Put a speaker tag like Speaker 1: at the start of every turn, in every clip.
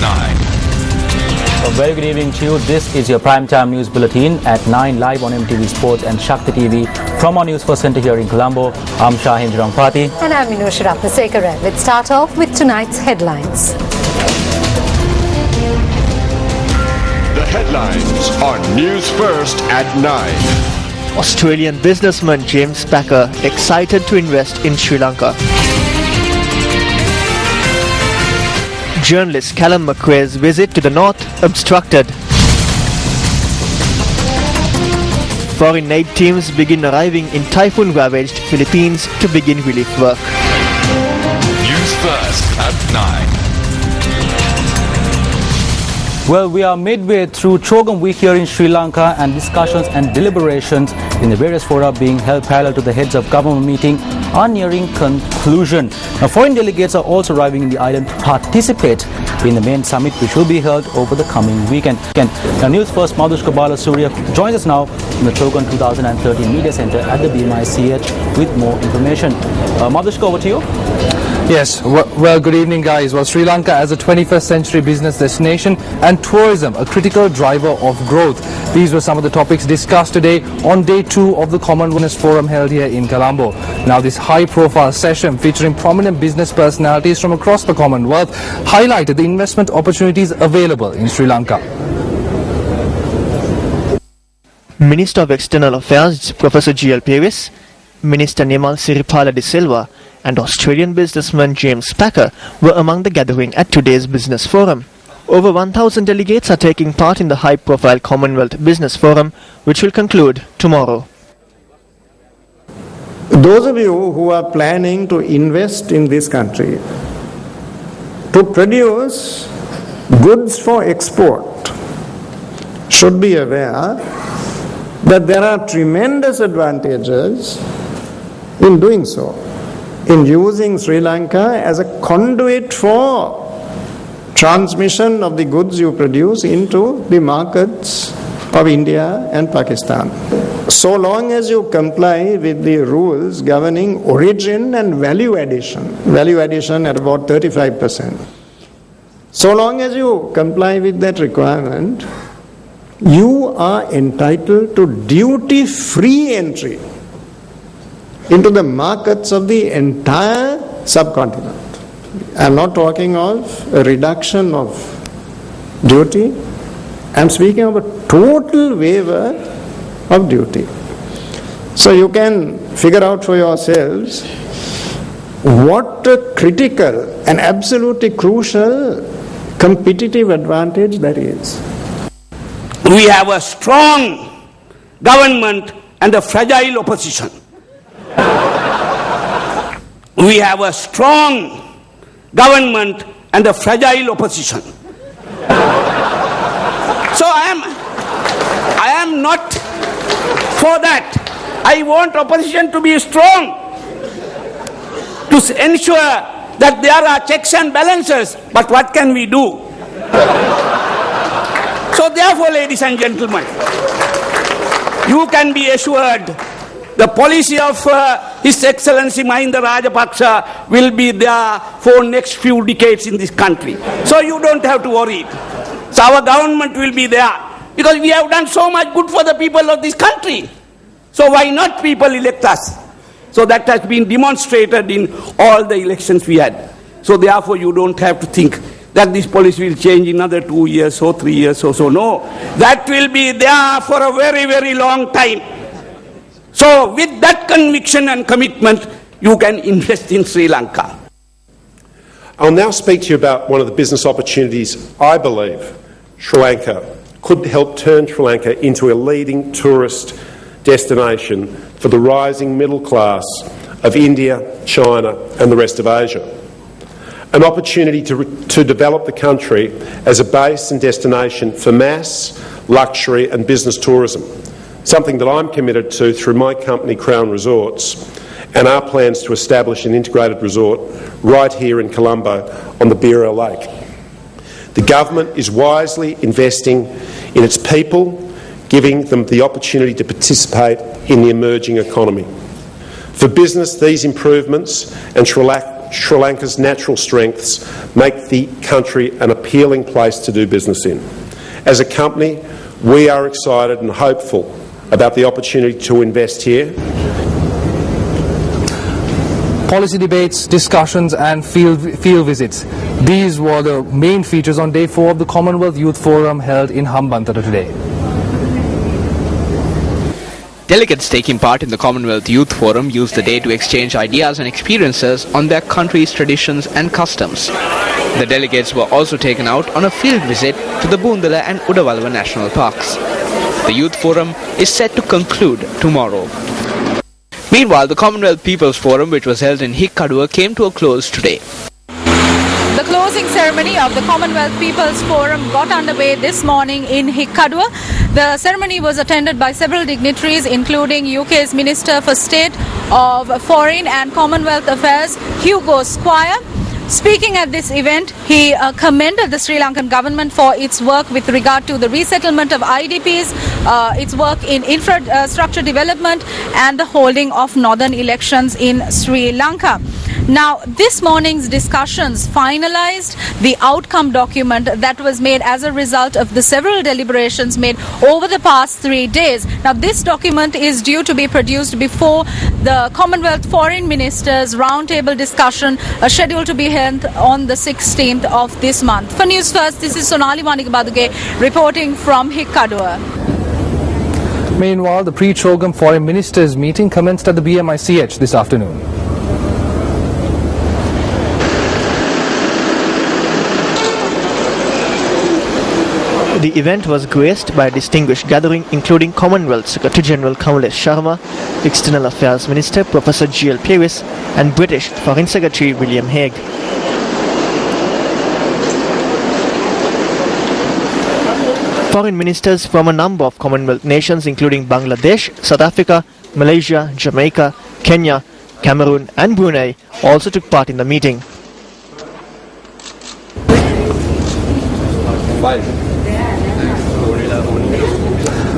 Speaker 1: 9.
Speaker 2: A very good evening to you. This is your primetime news bulletin at 9 live on MTV Sports and Shakti TV from our News First Centre here in Colombo. I'm Shahin Jurangpati.
Speaker 3: And I'm newsfirst.lk. Let's start off with tonight's headlines.
Speaker 4: The headlines on News First at 9.
Speaker 5: Australian businessman James Packer excited to invest in Sri Lanka. Journalist Callum McRae's visit to the north obstructed. Foreign aid teams begin arriving in typhoon-ravaged Philippines to begin relief work.
Speaker 1: News First at 9.
Speaker 2: Well, we are midway through Chogam week here in Sri Lanka, and discussions and deliberations in the various fora being held parallel to the heads of government meeting are nearing conclusion. Now, foreign delegates are also arriving in the island to participate in the main summit, which will be held over the coming weekend. Now, News First Madhushka Surya joins us now in the Chogam 2013 Media Centre at the BMICH with more information. Madhushka, over to you.
Speaker 6: Yes, well, good evening, guys. Well, Sri Lanka as a 21st century business destination and tourism, a critical driver of growth. These were some of the topics discussed today on day 2 of the Commonwealth Forum held here in Colombo. Now, this high-profile session featuring prominent business personalities from across the Commonwealth highlighted the investment opportunities available in Sri Lanka.
Speaker 5: Minister of External Affairs Professor G.L. Peris, Minister Nimal Siripala de Silva and Australian businessman James Packer were among the gathering at today's business forum. Over 1,000 delegates are taking part in the high-profile Commonwealth Business Forum, which will conclude tomorrow.
Speaker 7: Those of you who are planning to invest in this country, to produce goods for export, should be aware that there are tremendous advantages in doing so, in using Sri Lanka as a conduit for transmission of the goods you produce into the markets of India and Pakistan. So long as you comply with the rules governing origin and value addition at about 35%, so long as you comply with that requirement, you are entitled to duty-free entry into the markets of the entire subcontinent. I am not talking of a reduction of duty. I am speaking of a total waiver of duty. So you can figure out for yourselves what a critical and absolutely crucial competitive advantage that is.
Speaker 8: We have a strong government and a fragile opposition. We have a strong government and a fragile opposition. So I am not for that. I want opposition to be strong, to ensure that there are checks and balances. But what can we do? So therefore, ladies and gentlemen, you can be assured the policy of His Excellency Mahinda Rajapaksa will be there for next few decades in this country. So you don't have to worry. So our government will be there because we have done so much good for the people of this country. So why not people elect us? So that has been demonstrated in all the elections we had. So therefore you don't have to think that this policy will change in another 2 years or 3 years or so. No, that will be there for a very, very long time. So with that conviction and commitment, you can invest in Sri Lanka.
Speaker 9: I'll now speak to you about one of the business opportunities I believe Sri Lanka could help turn Sri Lanka into a leading tourist destination for the rising middle class of India, China and the rest of Asia. An opportunity to develop the country as a base and destination for mass, luxury and business tourism, something that I'm committed to through my company Crown Resorts and our plans to establish an integrated resort right here in Colombo on the Beera Lake. The government is wisely investing in its people, giving them the opportunity to participate in the emerging economy. For business, these improvements and Sri Sri Lanka's natural strengths make the country an appealing place to do business in. As a company, we are excited and hopeful about the opportunity to invest here.
Speaker 6: Policy debates, discussions and field visits. These were the main features on day 4 of the Commonwealth Youth Forum held in Hambantota today.
Speaker 10: Delegates taking part in the Commonwealth Youth Forum used the day to exchange ideas and experiences on their country's traditions and customs. The delegates were also taken out on a field visit to the Boondala and Udawalawa National Parks. The Youth Forum is set to conclude tomorrow. Meanwhile, the Commonwealth People's Forum, which was held in Hikkadua, came to a close today.
Speaker 11: The closing ceremony of the Commonwealth People's Forum got underway this morning in Hikkadua. The ceremony was attended by several dignitaries, including UK's Minister for State of Foreign and Commonwealth Affairs, Hugo Squire. Speaking at this event, he commended the Sri Lankan government for its work with regard to the resettlement of IDPs, its work in infrastructure development and the holding of northern elections in Sri Lanka. Now, this morning's discussions finalized the outcome document that was made as a result of the several deliberations made over the past 3 days. Now, this document is due to be produced before the Commonwealth Foreign Ministers Roundtable discussion scheduled to be held on the 16th of this month. For News First, this is Sonali Wanikabaduge reporting from Hikkadua.
Speaker 6: Meanwhile, the pre-Chogam Foreign Ministers meeting commenced at the BMICH this afternoon.
Speaker 5: The event was graced by a distinguished gathering including Commonwealth Secretary-General Kamlesh Sharma, External Affairs Minister Professor G.L. Peris and British Foreign Secretary William Hague. Foreign ministers from a number of Commonwealth nations including Bangladesh, South Africa, Malaysia, Jamaica, Kenya, Cameroon and Brunei also took part in the meeting.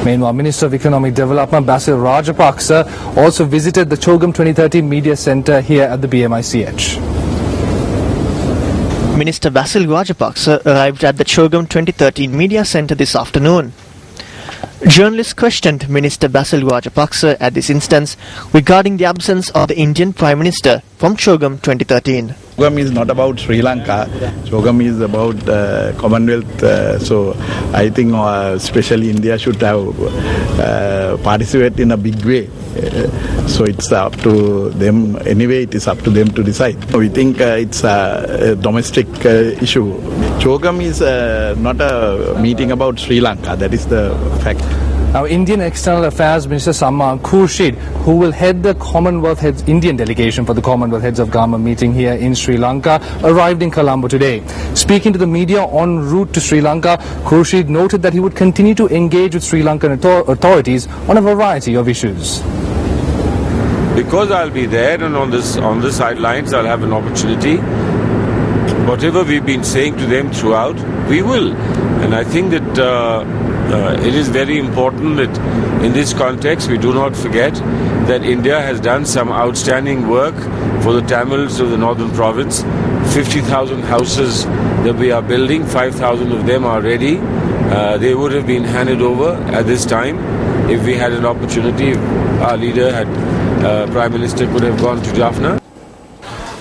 Speaker 6: Meanwhile, Minister of Economic Development Basil Rajapaksa also visited the Chogam 2013 Media Centre here at the BMICH.
Speaker 5: Minister Basil Rajapaksa arrived at the Chogam 2013 Media Centre this afternoon. Journalists questioned Minister Basil Rajapaksa at this instance regarding the absence of the Indian Prime Minister from Chogam 2013.
Speaker 12: Chogam is not about Sri Lanka. Chogam is about Commonwealth. So I think especially India should have participate in a big way. So it's up to them. Anyway, it is up to them to decide. We think it's a domestic issue. Chogam is not a meeting about Sri Lanka. That is the fact.
Speaker 6: Now, Indian External Affairs Minister Samman Khurshid, who will head the Commonwealth Indian delegation for the Commonwealth Heads of Government meeting here in Sri Lanka, arrived in Colombo today. Speaking to the media en route to Sri Lanka, Khurshid noted that he would continue to engage with Sri Lankan authorities on a variety of issues.
Speaker 13: Because I'll be there and on the sidelines, I'll have an opportunity. Whatever we've been saying to them throughout, we will. And I think that it is very important that in this context we do not forget that India has done some outstanding work for the Tamils of the northern province. 50,000 houses that we are building, 5,000 of them are ready. They would have been handed over at this time if we had an opportunity, if our leader had, Prime Minister could have gone to Jaffna.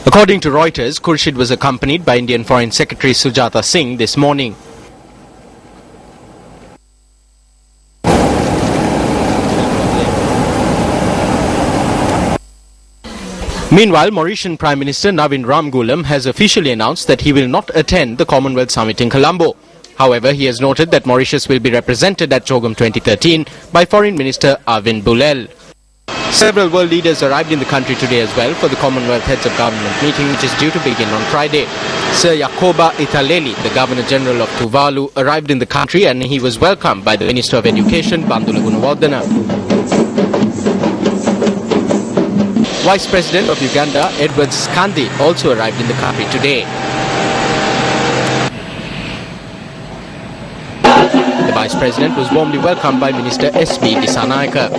Speaker 10: According to Reuters, Khurshid was accompanied by Indian Foreign Secretary Sujata Singh this morning. Meanwhile, Mauritian Prime Minister Navin Ramgoolam has officially announced that he will not attend the Commonwealth Summit in Colombo. However, he has noted that Mauritius will be represented at Chogam 2013 by Foreign Minister Arvind Bulel. Several world leaders arrived in the country today as well for the Commonwealth Heads of Government meeting, which is due to begin on Friday. Sir Yakoba Italeli, the Governor-General of Tuvalu, arrived in the country and he was welcomed by the Minister of Education, Bandula Gunawardena. Vice President of Uganda, Edward Skandi, also arrived in the country today. The Vice President was warmly welcomed by Minister S.B. Dissanayake.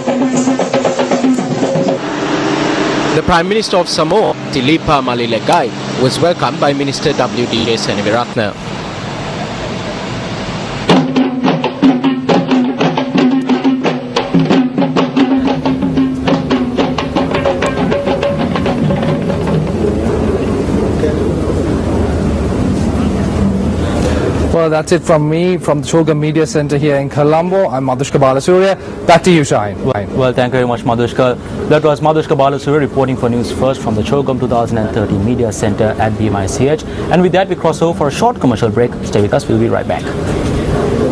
Speaker 10: The Prime Minister of Samoa, Tilipa Malilegai, was welcomed by Minister W.D.J. Seneviratne.
Speaker 6: Well, that's it from me, from the Chogam Media Centre here in Colombo. I'm Madhushka Balasuriya. Back to you, Shaheen.
Speaker 2: Well, thank you very much, Madhushka. That was Madhushka Balasuriya reporting for News First from the Chogam 2013 Media Centre at BMICH. And with that, we cross over for a short commercial break. Stay with us. We'll be right back.